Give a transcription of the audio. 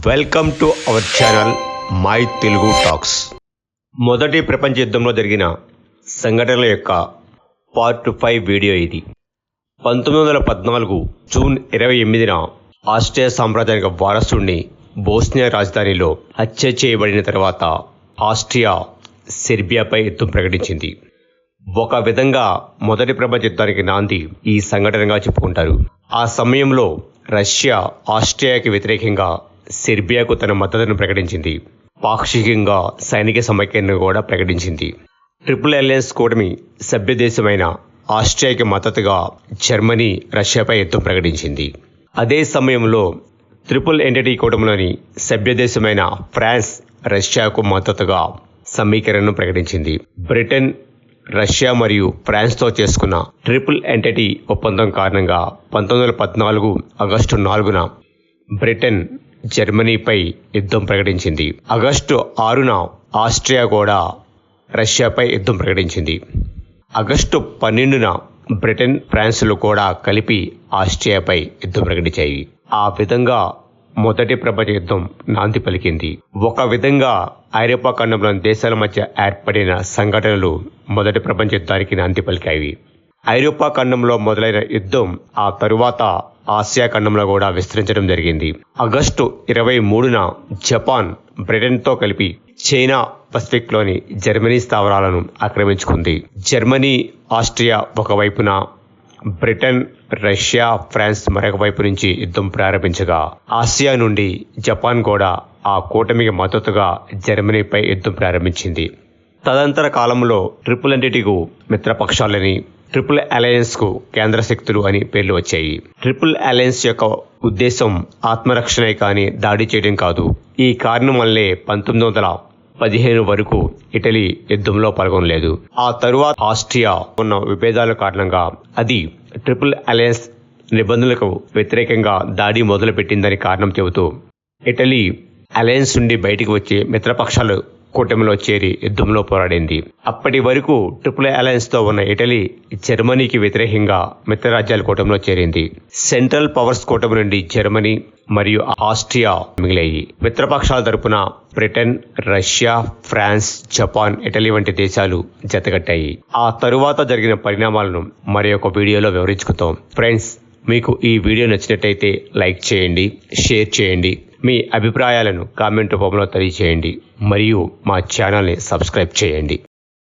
Welcome to our channel my Telugu talks. మొదటి ప్రపంచ యుద్ధంలో జరిగిన సంఘటనల యొక్క పార్ట్ 5 వీడియో ఇది. 1914 జూన్ 28న ఆస్ట్రియా సామ్రాజ్యానికి వారసుడిని బోస్నియా రాజధానిలో హత్య చేయబడిన తర్వాత ఆస్ట్రియా సెర్బియాపై యుద్ధం ప్రకటించింది. ఒక విధంగా మొదటి ప్రపంచ యుద్ధానికి నాంది ఈ సంఘటనగా చెప్పుకుంటారు. ఆ సమయంలో రష్యా ఆస్ట్రియాకి వ్యతిరేకంగా సెర్బియాకు తన మద్దతును ప్రకటించింది. పాక్షికంగా సైనిక సమైక్యను కూడా ప్రకటించింది. ట్రిపుల్ అలయన్స్ కూటమి సభ్య దేశమైన ఆస్ట్రియాకి మద్దతుగా జర్మనీ రష్యాపై యుద్ధం ప్రకటించింది. అదే సమయంలో ట్రిపుల్ ఎంటిటీ కూటమిలోని సభ్య దేశమైన ఫ్రాన్స్ రష్యాకు మద్దతుగా సమీకరణను ప్రకటించింది. బ్రిటన్, రష్యా మరియు ఫ్రాన్స్తో చేసుకున్న ట్రిపుల్ ఎంటిటీ ఒప్పందం కారణంగా 1914 ఆగస్టు 4న బ్రిటన్ జర్మనీపై యుద్ధం ప్రకటించింది. ఆగస్టు 6న ఆస్ట్రియా కూడా రష్యాపై యుద్ధం ప్రకటించింది. ఆగస్టు 12న బ్రిటన్, ఫ్రాన్స్లు కూడా కలిపి ఆస్ట్రియాపై యుద్ధం ప్రకటించాయి. ఆ విధంగా మొదటి ప్రపంచ యుద్ధం నాంది పలికింది. ఒక విధంగా ఐరోపా ఖండంలోని దేశాల మధ్య ఏర్పడిన సంఘటనలు మొదటి ప్రపంచ యుద్ధానికి నాంది పలికాయి. ఐరోపా ఖండంలో మొదలైన యుద్ధం ఆ తరువాత ఆసియా ఖండంలో కూడా విస్తరించడం జరిగింది. ఆగస్టు 23న జపాన్ బ్రిటన్తో కలిపి చైనా పసిఫిక్లోని జర్మనీ స్థావరాలను ఆక్రమించుకుంది. జర్మనీ, ఆస్ట్రియా ఒకవైపున, బ్రిటన్, రష్యా, ఫ్రాన్స్ మరొక వైపు నుంచి యుద్ధం ప్రారంభించగా ఆసియా నుండి జపాన్ కూడా ఆ కూటమికి మద్దతుగా జర్మనీపై యుద్ధం ప్రారంభించింది. తదంతర కాలంలో ట్రిపుల్ ఎంటిటీకు మిత్రపక్షాలని, ట్రిపుల్ అలయన్స్కు కేంద్ర శక్తులు అని పేర్లు వచ్చాయి. ట్రిపుల్ అలయన్స్ యొక్క ఉద్దేశం ఆత్మరక్షణే కానీ దాడి చేయడం కాదు. ఈ కారణం వల్లే 1915 వరకు ఇటలీ యుద్ధంలో పాల్గొనలేదు. ఆ తరువాత ఆస్ట్రియా ఉన్న విభేదాల కారణంగా అది ట్రిపుల్ అలయన్స్ నిబంధనలకు వ్యతిరేకంగా దాడి మొదలుపెట్టిందని కారణం చెబుతూ ఇటలీ అలయన్స్ నుండి బయటికి వచ్చి మిత్రపక్షాలు కూటమిలో చేరి యుద్ధంలో పోరాడింది. అప్పటి వరకు ట్రిపుల్ అలయన్స్ తో ఉన్న ఇటలీ జర్మనీకి వ్యతిరేకంగా మిత్రరాజ్యాల కూటమిలో చేరింది. సెంట్రల్ పవర్స్ కూటమి నుండి జర్మనీ మరియు ఆస్ట్రియా మిగిలాయి. మిత్రపక్షాల తరపున Britain, Russia, France, Japan, Italy వంటి దేశాలు జతగట్టాయి. ఆ తరువాత జరిగిన పరిణామాలను మరి ఒక వీడియోలో వివరించుకుందాం. ఫ్రెండ్స్, మీకు ఈ వీడియో నచ్చినట్టయితే లైక్ చేయండి, షేర్ చేయండి, మీ అభిప్రాయాలను కామెంట్ రూపంలో తెలియజేయండి మరియు మా ఛానల్ని సబ్స్క్రైబ్ చేయండి.